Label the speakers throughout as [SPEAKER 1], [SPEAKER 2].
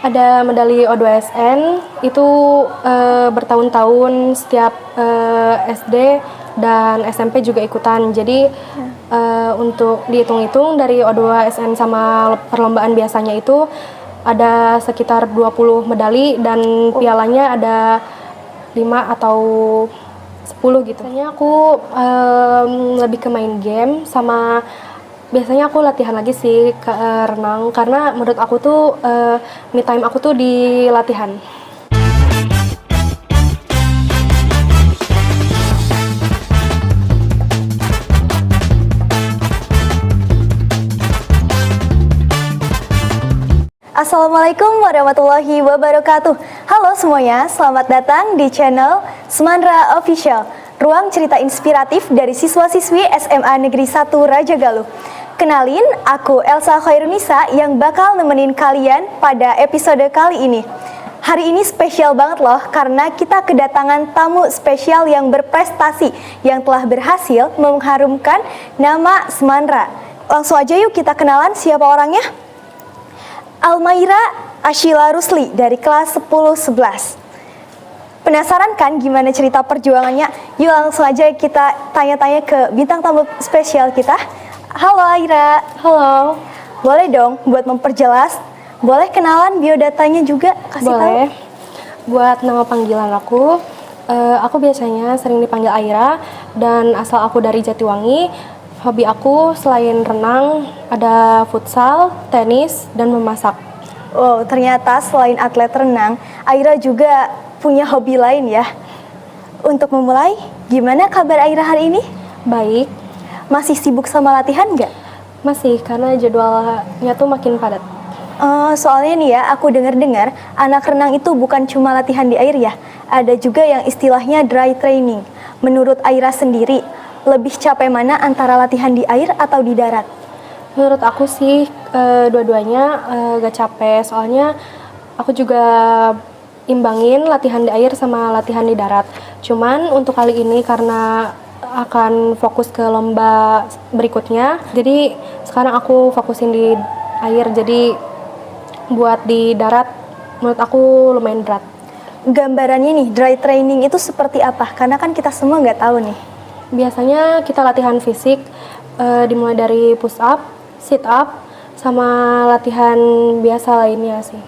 [SPEAKER 1] Ada medali O2SN itu bertahun-tahun setiap SD dan SMP juga ikutan. Jadi untuk dihitung-hitung dari O2SN sama perlombaan biasanya itu ada sekitar 20 medali dan pialanya ada 5 atau 10 gitu. Biasanya aku lebih ke main game sama biasanya aku latihan lagi sih ke renang karena menurut aku tuh me time aku tuh di latihan.
[SPEAKER 2] Assalamualaikum warahmatullahi wabarakatuh. Halo semuanya, selamat datang di channel Semandra Official, ruang cerita inspiratif dari siswa-siswi SMA Negeri 1 Raja Galuh. Kenalin, aku Elsa Khairunisa yang bakal nemenin kalian pada episode kali ini. Hari ini spesial banget loh karena kita kedatangan tamu spesial yang berprestasi yang telah berhasil mengharumkan nama Semandra. Langsung aja yuk kita kenalan siapa orangnya. Almaira Ashila Rusli dari kelas 10-11. Penasaran kan gimana cerita perjuangannya? Yuk langsung aja kita tanya-tanya ke bintang tamu spesial kita. Halo Aira.
[SPEAKER 1] Halo.
[SPEAKER 2] Boleh dong buat memperjelas? Boleh kenalan biodatanya juga? Kasih
[SPEAKER 1] Boleh.
[SPEAKER 2] tahu.
[SPEAKER 1] Buat nama panggilan aku biasanya sering dipanggil Aira dan asal aku dari Jatiwangi. Hobi aku selain renang ada futsal, tenis, dan memasak.
[SPEAKER 2] Oh, ternyata selain atlet renang, Aira juga punya hobi lain ya. Untuk memulai, gimana kabar Aira hari ini?
[SPEAKER 1] Baik.
[SPEAKER 2] Masih sibuk sama latihan nggak?
[SPEAKER 1] Masih, karena jadwalnya tuh makin padat.
[SPEAKER 2] Soalnya nih ya, aku dengar-dengar anak renang itu bukan cuma latihan di air ya. Ada juga yang istilahnya dry training. Menurut Aira sendiri, lebih capek mana antara latihan di air atau di darat?
[SPEAKER 1] Menurut aku sih dua-duanya gak capek, soalnya aku juga imbangin latihan di air sama latihan di darat. Cuman untuk kali ini karena akan fokus ke lomba berikutnya, jadi sekarang aku fokusin di air, jadi buat di darat menurut aku lumayan berat.
[SPEAKER 2] Gambarannya nih, dry training itu seperti apa? Karena kan kita semua nggak tahu nih.
[SPEAKER 1] Biasanya kita latihan fisik dimulai dari push up, sit up, sama latihan biasa lainnya sih.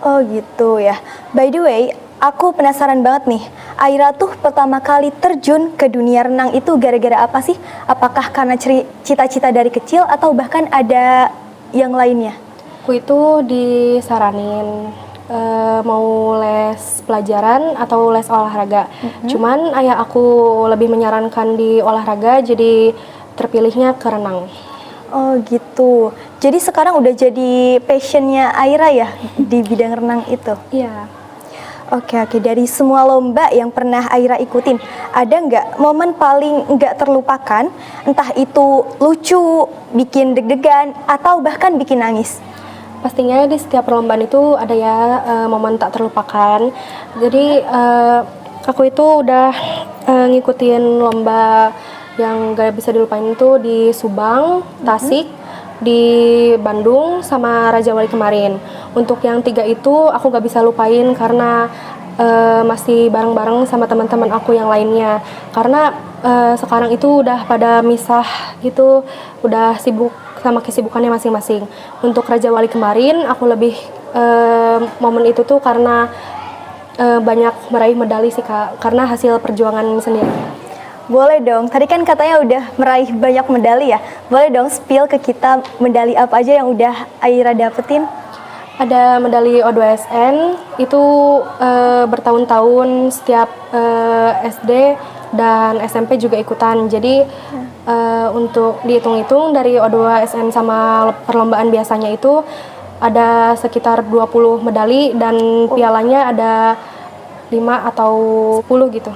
[SPEAKER 2] Oh gitu ya. By the way, aku penasaran banget nih. Aira tuh pertama kali terjun ke dunia renang itu gara-gara apa sih? Apakah karena cita-cita dari kecil atau bahkan ada yang lainnya?
[SPEAKER 1] Aku itu disaranin mau les pelajaran atau les olahraga. Cuman ayah aku lebih menyarankan di olahraga, jadi terpilihnya ke renang.
[SPEAKER 2] Oh gitu. Jadi sekarang udah jadi passionnya Aira ya di bidang renang itu?
[SPEAKER 1] Iya.
[SPEAKER 2] Oke, dari semua lomba yang pernah Aira ikutin, ada nggak momen paling nggak terlupakan? Entah itu lucu, bikin deg-degan, atau bahkan bikin nangis?
[SPEAKER 1] Pastinya di setiap perlombaan itu ada ya momen tak terlupakan. Jadi aku itu udah ngikutin lomba yang gak bisa dilupain itu di Subang, Tasik, di Bandung, sama Raja Wali kemarin. Untuk yang 3 itu aku gak bisa lupain karena masih bareng-bareng sama teman-teman aku yang lainnya. Karena sekarang itu udah pada misah gitu, udah sibuk sama kesibukannya masing-masing. Untuk Raja Wali kemarin aku lebih momen itu tuh karena banyak meraih medali sih Kak, karena hasil perjuangan sendiri.
[SPEAKER 2] Boleh dong, tadi kan katanya udah meraih banyak medali ya. Boleh dong spill ke kita medali apa aja yang udah Aira dapetin?
[SPEAKER 1] Ada medali O2SN itu bertahun-tahun setiap SD dan SMP juga ikutan. Jadi untuk dihitung-hitung dari O2SN sama perlombaan biasanya itu ada sekitar 20 medali dan pialanya ada 5 atau 10 gitu.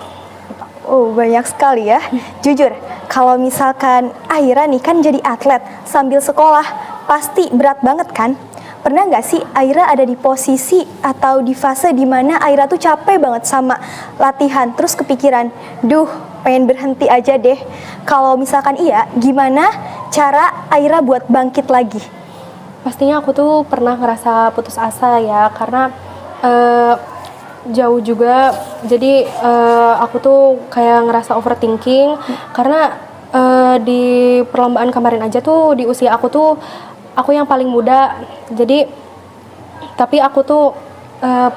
[SPEAKER 2] Oh, banyak sekali ya. Jujur, kalau misalkan Aira nih kan jadi atlet sambil sekolah, pasti berat banget kan? Pernah nggak sih Aira ada di posisi atau di fase dimana Aira tuh capek banget sama latihan, terus kepikiran, duh pengen berhenti aja deh. Kalau misalkan iya, gimana cara Aira buat bangkit lagi?
[SPEAKER 1] Pastinya aku tuh pernah ngerasa putus asa ya, karena jauh juga. Jadi aku tuh kayak ngerasa overthinking karena di perlombaan kemarin aja tuh di usia aku tuh aku yang paling muda. Jadi tapi aku tuh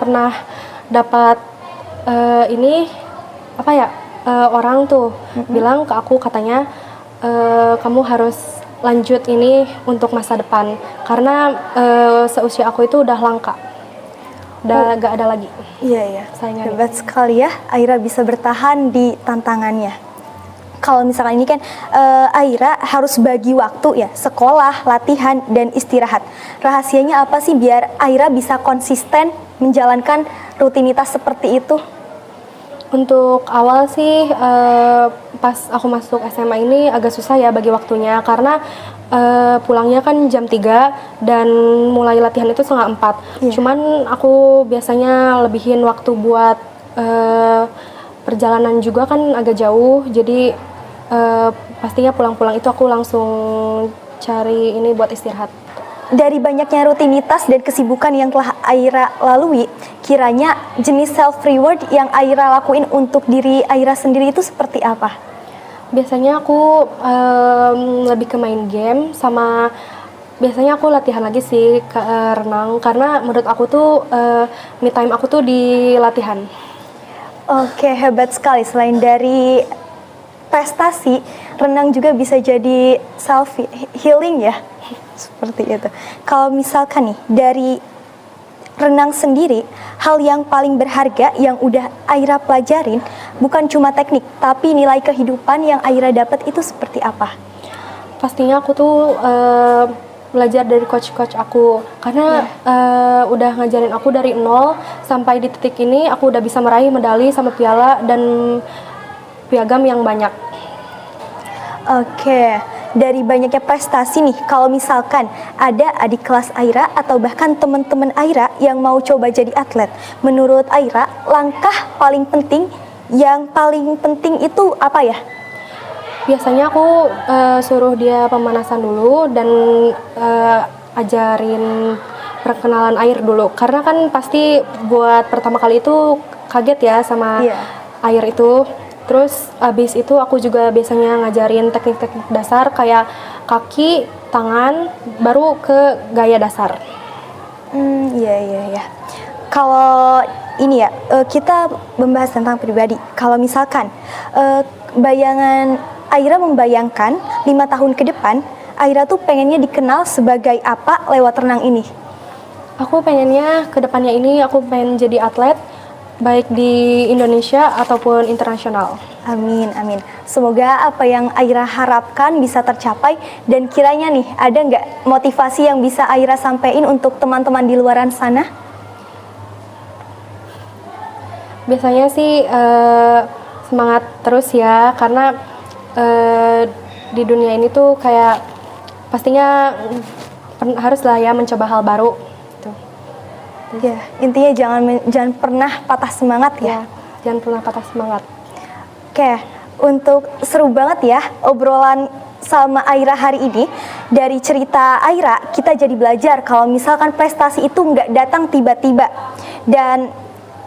[SPEAKER 1] pernah dapat ini apa ya, orang tuh bilang ke aku, katanya kamu harus lanjut ini untuk masa depan karena seusia aku itu udah langka, udah gak ada lagi.
[SPEAKER 2] Iya,
[SPEAKER 1] saingannya.
[SPEAKER 2] hebat sekali ya Aira bisa bertahan di tantangannya. Kalau misalkan ini kan Aira harus bagi waktu ya, sekolah, latihan, dan istirahat. Rahasianya apa sih biar Aira bisa konsisten menjalankan rutinitas seperti itu?
[SPEAKER 1] Untuk awal sih pas aku masuk SMA ini agak susah ya bagi waktunya, karena pulangnya kan jam 3 dan mulai latihan itu setengah 4.
[SPEAKER 2] Iya.
[SPEAKER 1] Cuman aku biasanya lebihin waktu buat perjalanan juga kan agak jauh, jadi pastinya pulang-pulang itu aku langsung cari ini buat istirahat.
[SPEAKER 2] Dari banyaknya rutinitas dan kesibukan yang telah Aira lalui, kiranya jenis self-reward yang Aira lakuin untuk diri Aira sendiri itu seperti apa?
[SPEAKER 1] Biasanya aku lebih ke main game, sama biasanya aku latihan lagi sih ke renang, karena menurut aku tuh me time aku tuh di latihan.
[SPEAKER 2] Oke, hebat sekali. Selain dari prestasi, renang juga bisa jadi self-healing ya, seperti itu. Kalau misalkan nih, dari renang sendiri, hal yang paling berharga yang udah Aira pelajarin, bukan cuma teknik, tapi nilai kehidupan yang Aira dapat itu seperti apa?
[SPEAKER 1] Pastinya aku tuh belajar dari coach-coach aku, karena udah ngajarin aku dari nol sampai di titik ini aku udah bisa meraih medali sama piala dan piagam yang banyak.
[SPEAKER 2] Oke, dari banyaknya prestasi nih, kalau misalkan ada adik kelas Aira atau bahkan teman-teman Aira yang mau coba jadi atlet, menurut Aira langkah paling penting itu apa ya?
[SPEAKER 1] Biasanya aku suruh dia pemanasan dulu dan ajarin perkenalan air dulu, karena kan pasti buat pertama kali itu kaget ya sama air itu. Terus abis itu aku juga biasanya ngajarin teknik-teknik dasar kayak kaki, tangan, baru ke gaya dasar.
[SPEAKER 2] Iya. Kalau ini ya, kita membahas tentang pribadi. Kalau misalkan bayangan Aira membayangkan 5 tahun ke depan, Aira tuh pengennya dikenal sebagai apa lewat renang ini?
[SPEAKER 1] Aku pengennya ke depannya ini aku pengen jadi atlet, baik di Indonesia ataupun internasional.
[SPEAKER 2] Amin. Semoga apa yang Aira harapkan bisa tercapai. Dan kiranya nih, ada nggak motivasi yang bisa Aira sampaikan untuk teman-teman di luaran sana?
[SPEAKER 1] Biasanya sih semangat terus ya, karena di dunia ini tuh kayak pastinya harus lah ya mencoba hal baru.
[SPEAKER 2] Ya, intinya jangan pernah patah semangat ya.
[SPEAKER 1] Jangan pernah patah semangat.
[SPEAKER 2] Oke, untuk seru banget ya obrolan sama Aira hari ini. Dari cerita Aira, kita jadi belajar kalau misalkan prestasi itu nggak datang tiba-tiba. Dan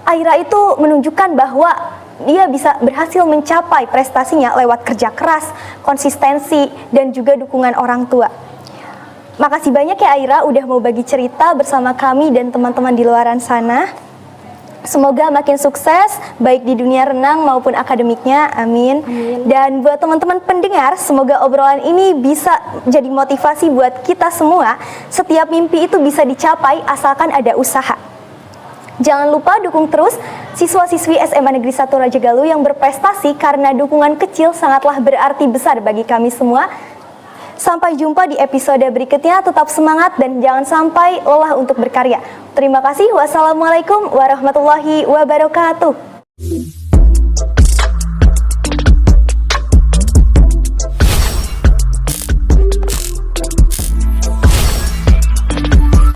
[SPEAKER 2] Aira itu menunjukkan bahwa dia bisa berhasil mencapai prestasinya lewat kerja keras, konsistensi, dan juga dukungan orang tua. Makasih banyak ya Aira udah mau bagi cerita bersama kami dan teman-teman di luaran sana. Semoga makin sukses baik di dunia renang maupun akademiknya, amin. Dan buat teman-teman pendengar, semoga obrolan ini bisa jadi motivasi buat kita semua. Setiap mimpi itu bisa dicapai asalkan ada usaha. Jangan lupa dukung terus siswa-siswi SMA Negeri 1 Raja Galuh yang berprestasi, karena dukungan kecil sangatlah berarti besar bagi kami semua. Sampai jumpa di episode berikutnya, tetap semangat dan jangan sampai lelah untuk berkarya. Terima kasih. Wassalamualaikum warahmatullahi wabarakatuh.